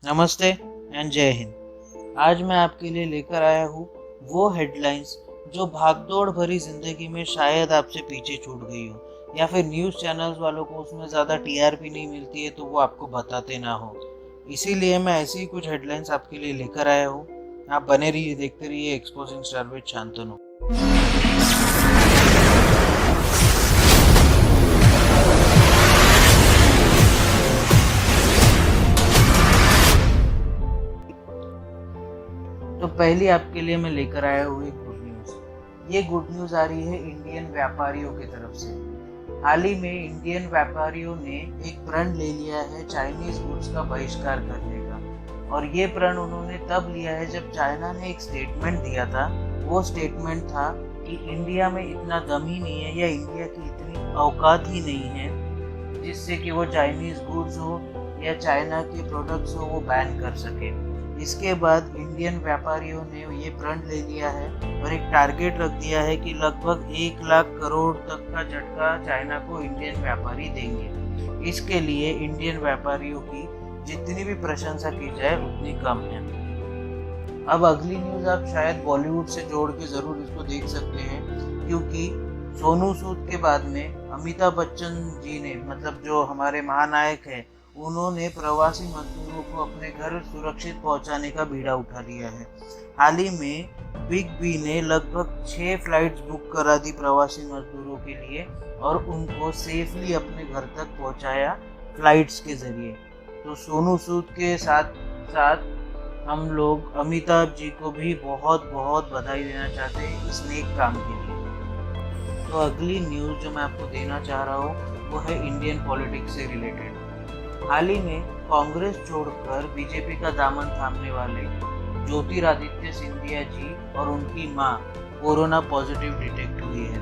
नमस्ते एंड जय हिंद। आज मैं आपके लिए लेकर आया हूँ वो हेडलाइंस जो भागदौड़ भरी जिंदगी में शायद आपसे पीछे छूट गई हो, या फिर न्यूज़ चैनल्स वालों को उसमें ज़्यादा टीआरपी नहीं मिलती है तो वो आपको बताते ना हो। इसीलिए मैं ऐसी ही कुछ हेडलाइंस आपके लिए लेकर आया हूँ। आप बने रहिए, देखते रहिए एक्सपोजिंग स्टार विद शांतनु। तो पहली आपके लिए मैं लेकर आया हूँ एक गुड न्यूज़। ये गुड न्यूज़ आ रही है इंडियन व्यापारियों की तरफ से। हाल ही में इंडियन व्यापारियों ने एक प्रण ले लिया है चाइनीज गुड्स का बहिष्कार करने का। और ये प्रण उन्होंने तब लिया है जब चाइना ने एक स्टेटमेंट दिया था। वो स्टेटमेंट था कि इंडिया में इतना दम ही नहीं है या इंडिया की इतनी औकात ही नहीं है जिससे कि वो चाइनीज गुड्स हो या चाइना के प्रोडक्ट्स हो वो बैन कर सके। इसके बाद इंडियन व्यापारियों ने ये प्रण ले लिया है और एक टारगेट रख दिया है कि लगभग 1 लाख करोड़ तक का झटका चाइना को इंडियन व्यापारी देंगे। इसके लिए इंडियन व्यापारियों की जितनी भी प्रशंसा की जाए उतनी कम है। अब अगली न्यूज़ आप शायद बॉलीवुड से जोड़ के ज़रूर इसको देख सकते हैं, क्योंकि सोनू सूद के बाद में अमिताभ बच्चन जी ने, मतलब जो हमारे महानायक हैं, उन्होंने प्रवासी मजदूरों को अपने घर सुरक्षित पहुंचाने का बीड़ा उठा लिया है। हाल ही में बिग बी ने लगभग 6 फ्लाइट्स बुक करा दी प्रवासी मजदूरों के लिए और उनको सेफली अपने घर तक पहुंचाया फ्लाइट्स के जरिए। तो सोनू सूद के साथ साथ हम लोग अमिताभ जी को भी बहुत बहुत बधाई देना चाहते हैं इस नेक काम के लिए। तो अगली न्यूज़ जो मैं आपको देना चाह रहा हूँ वो है इंडियन पॉलिटिक्स से रिलेटेड। हाल ही में कांग्रेस छोड़कर बीजेपी का दामन थामने वाले ज्योतिरादित्य सिंधिया जी और उनकी मां कोरोना पॉजिटिव डिटेक्ट हुई है।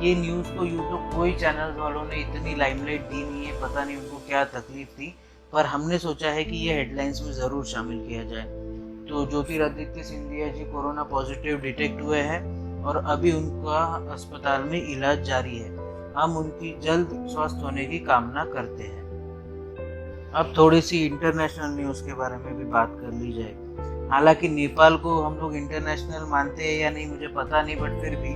ये न्यूज़ को यूँ तो कोई चैनल वालों ने इतनी लाइमलाइट दी नहीं है, पता नहीं उनको क्या तकलीफ थी, पर हमने सोचा है कि ये हेडलाइंस में ज़रूर शामिल किया जाए। तो Jyotiraditya Scindia ji corona positive detect हुए हैं और अभी उनका अस्पताल में इलाज जारी है। हम उनकी जल्द स्वस्थ होने की कामना करते हैं। अब थोड़ी सी इंटरनेशनल न्यूज़ के बारे में भी बात कर ली जाए। हालांकि नेपाल को हम लोग इंटरनेशनल मानते हैं या नहीं मुझे पता नहीं, बट फिर भी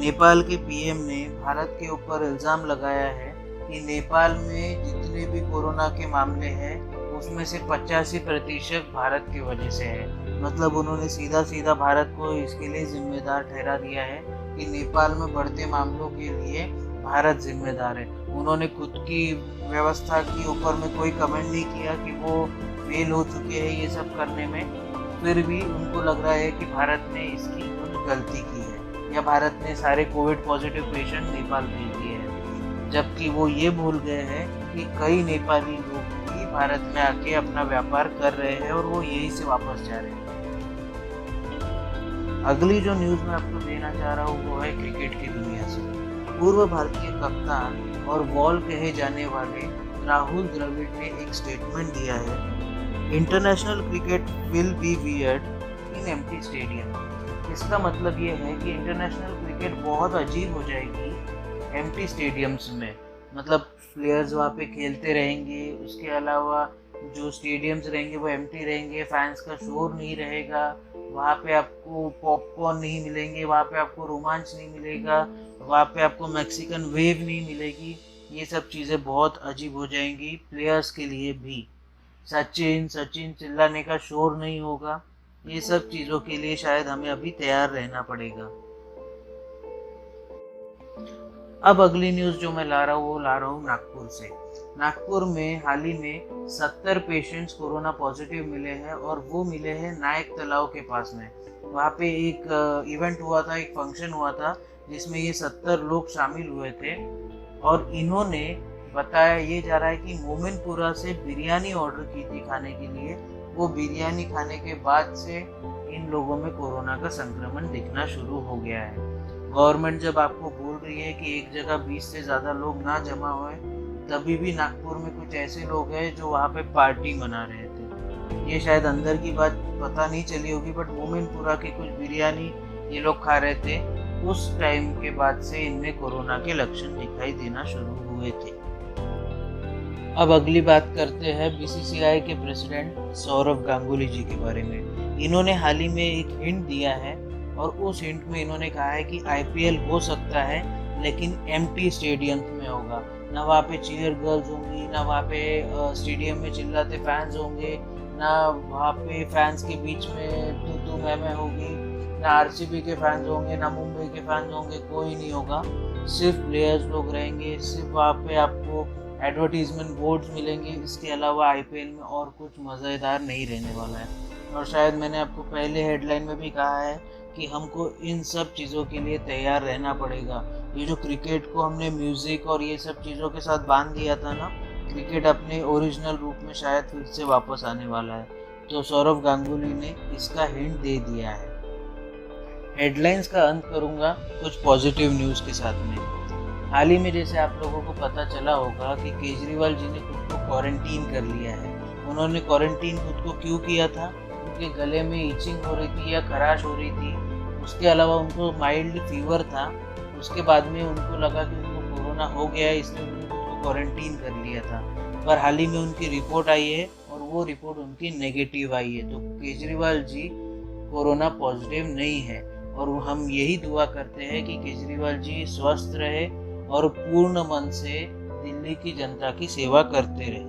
नेपाल के पीएम ने भारत के ऊपर इल्ज़ाम लगाया है कि नेपाल में जितने भी कोरोना के मामले हैं उसमें से 85% भारत की वजह से है। मतलब उन्होंने सीधा सीधा भारत को इसके लिए जिम्मेदार ठहरा दिया है कि नेपाल में बढ़ते मामलों के लिए भारत जिम्मेदार है। उन्होंने खुद की व्यवस्था के ऊपर में कोई कमेंट नहीं किया कि वो फेल हो चुके हैं ये सब करने में, फिर भी उनको लग रहा है कि भारत ने इसकी कुछ गलती की है या भारत ने सारे कोविड पॉजिटिव पेशेंट नेपाल भेज दिए हैं। जबकि वो ये भूल गए हैं कि कई नेपाली लोग भी भारत में आके अपना व्यापार कर रहे हैं और वो यहीं से वापस जा रहे हैं। अगली जो न्यूज़ मैं आपको देना चाह रहा हूँ वो है क्रिकेट की दुनिया से। पूर्व भारतीय कप्तान और वॉल कहे जाने वाले राहुल द्रविड़ ने एक स्टेटमेंट दिया है, international cricket will be weird in empty stadium. इसका मतलब ये है कि इंटरनेशनल क्रिकेट बहुत अजीब हो जाएगी एम्प्टी स्टेडियम्स में। मतलब प्लेयर्स वहाँ पे खेलते रहेंगे, उसके अलावा जो स्टेडियम्स रहेंगे वो एम्प्टी रहेंगे, फैंस का शोर नहीं रहेगा, वहाँ पे आपको पॉपकॉर्न नहीं मिलेंगे, वहाँ पे आपको रोमांच नहीं मिलेगा, वहाँ पे आपको मैक्सिकन वेव नहीं मिलेगी। ये सब चीज़ें बहुत अजीब हो जाएंगी प्लेयर्स के लिए भी। सचिन सचिन चिल्लाने का शोर नहीं होगा। ये सब चीज़ों के लिए शायद हमें अभी तैयार रहना पड़ेगा। अब अगली न्यूज़ जो मैं ला रहा हूँ वो ला रहा हूँ नागपुर से। नागपुर में हाल ही में 70 पेशेंट्स कोरोना पॉजिटिव मिले हैं और वो मिले हैं नायक तालाब के पास में। वहाँ पे एक इवेंट हुआ था, एक फंक्शन हुआ था जिसमें ये 70 लोग शामिल हुए थे और इन्होंने बताया ये जा रहा है कि मोमिनपुरा से बिरयानी ऑर्डर की थी खाने के लिए। वो बिरयानी खाने के बाद से इन लोगों में कोरोना का संक्रमण दिखना शुरू हो गया है। गवर्नमेंट जब आपको बोल रही है कि एक जगह 20 से ज़्यादा लोग ना जमा होए, तभी भी नागपुर में कुछ ऐसे लोग हैं जो वहाँ पे पार्टी मना रहे थे। ये शायद अंदर की बात पता नहीं चली होगी, बट मोमिनपुरा की कुछ बिरयानी ये लोग खा रहे थे। उस टाइम के बाद से इनमें कोरोना के लक्षण दिखाई देना शुरू हुए थे। अब अगली बात करते हैं बीसीसीआई के प्रेसिडेंट सौरव गांगुली जी के बारे में। इन्होंने हाल ही में एक हिंट दिया है और उस हिंट में इन्होंने कहा है कि आईपीएल हो सकता है लेकिन एम्प्टी स्टेडियम में होगा। ना वहाँ पे चीयर गर्ल्स होंगी, ना वहाँ पे स्टेडियम में चिल्लाते फैंस होंगे, ना वहाँ पे फैंस के बीच में तू मैं होगी, ना आरसीबी के फैंस होंगे, ना मुंबई के फैंस होंगे, कोई नहीं होगा। सिर्फ प्लेयर्स लोग रहेंगे, सिर्फ वहाँ पे आपको एडवर्टीजमेंट बोर्ड्स मिलेंगे। इसके अलावा आईपीएल में और कुछ मज़ेदार नहीं रहने वाला है। और शायद मैंने आपको पहले हेडलाइन में भी कहा है कि हमको इन सब चीज़ों के लिए तैयार रहना पड़ेगा। ये जो क्रिकेट को हमने म्यूज़िक और ये सब चीज़ों के साथ बांध दिया था ना, क्रिकेट अपने ओरिजिनल रूप में शायद फिर से वापस आने वाला है। तो सौरव गांगुली ने इसका हिंट दे दिया है। हेडलाइंस का अंत करूंगा कुछ पॉजिटिव न्यूज़ के साथ में। हाल ही में जैसे आप लोगों को पता चला होगा कि केजरीवाल जी ने खुद को क्वारंटीन कर लिया है। उन्होंने क्वारंटीन खुद को क्यों किया था? उनके गले में इचिंग हो रही थी या खराश हो रही थी। उसके अलावा उनको माइल्ड फीवर था। उसके बाद में उनको लगा कि उनको कोरोना हो गया है, इसलिए उन्होंने खुद को क्वारंटीन कर लिया था। पर हाल ही में उनकी रिपोर्ट आई है और वो रिपोर्ट उनकी नेगेटिव आई है। तो केजरीवाल जी कोरोना पॉजिटिव नहीं है और हम यही दुआ करते हैं कि केजरीवाल जी स्वस्थ रहे और पूर्ण मन से दिल्ली की जनता की सेवा करते रहे।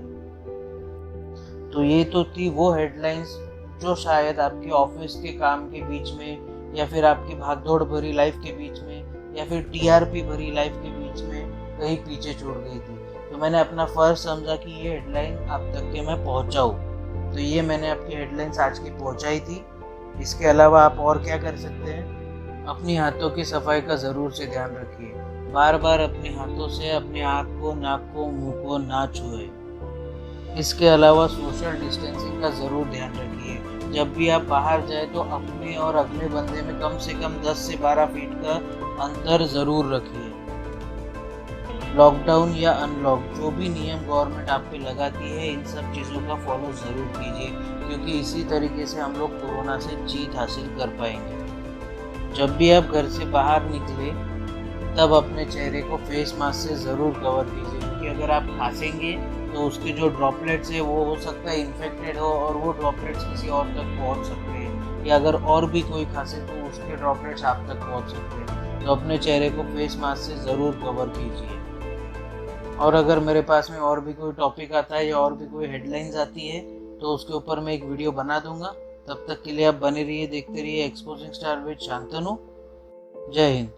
तो ये तो थी वो हेडलाइंस जो शायद आपके ऑफिस के काम के बीच में या फिर आपकी भागदौड़ भरी लाइफ के बीच में या फिर टीआरपी भरी लाइफ के बीच में कहीं पीछे छूट गई थी। तो मैंने अपना फर्ज समझा कि ये हेडलाइन आप तक के मैं पहुंचाऊं। तो ये मैंने आपकी हेडलाइंस आज की पहुंचाई थी। इसके अलावा आप और क्या कर सकते हैं? अपनी हाथों की सफाई का ज़रूर से ध्यान रखिए। बार बार अपने हाथों से अपने आँख को, नाक को, मुंह को ना छुए। इसके अलावा सोशल डिस्टेंसिंग का ज़रूर ध्यान रखिए। जब भी आप बाहर जाए तो अपने और अगले बंदे में कम से कम 10 से 12 फीट का अंतर ज़रूर रखिए। लॉकडाउन या अनलॉक जो भी नियम गवर्नमेंट आप पे लगाती है, इन सब चीज़ों का फॉलो ज़रूर कीजिए, क्योंकि इसी तरीके से हम लोग कोरोना से जीत हासिल कर पाएंगे। जब भी आप घर से बाहर निकले तब अपने चेहरे को फेस मास्क से ज़रूर कवर कीजिए, क्योंकि अगर आप खांसेंगे तो उसके जो ड्रॉपलेट्स है वो हो सकता है इन्फेक्टेड हो और वो ड्रॉपलेट्स किसी और तक पहुंच सकते हैं, या अगर और भी कोई खांसे तो उसके ड्रॉपलेट्स आप तक पहुंच सकते हैं। तो अपने चेहरे को फेस मास्क से ज़रूर कवर कीजिए। और अगर मेरे पास में और भी कोई टॉपिक आता है या और भी कोई हेडलाइंस आती है तो उसके ऊपर मैं एक वीडियो बना दूंगा। तब तक के लिए आप बने रहिए, देखते रहिए एक्सपोजिंग स्टार विद शांतनु। जय हिंद।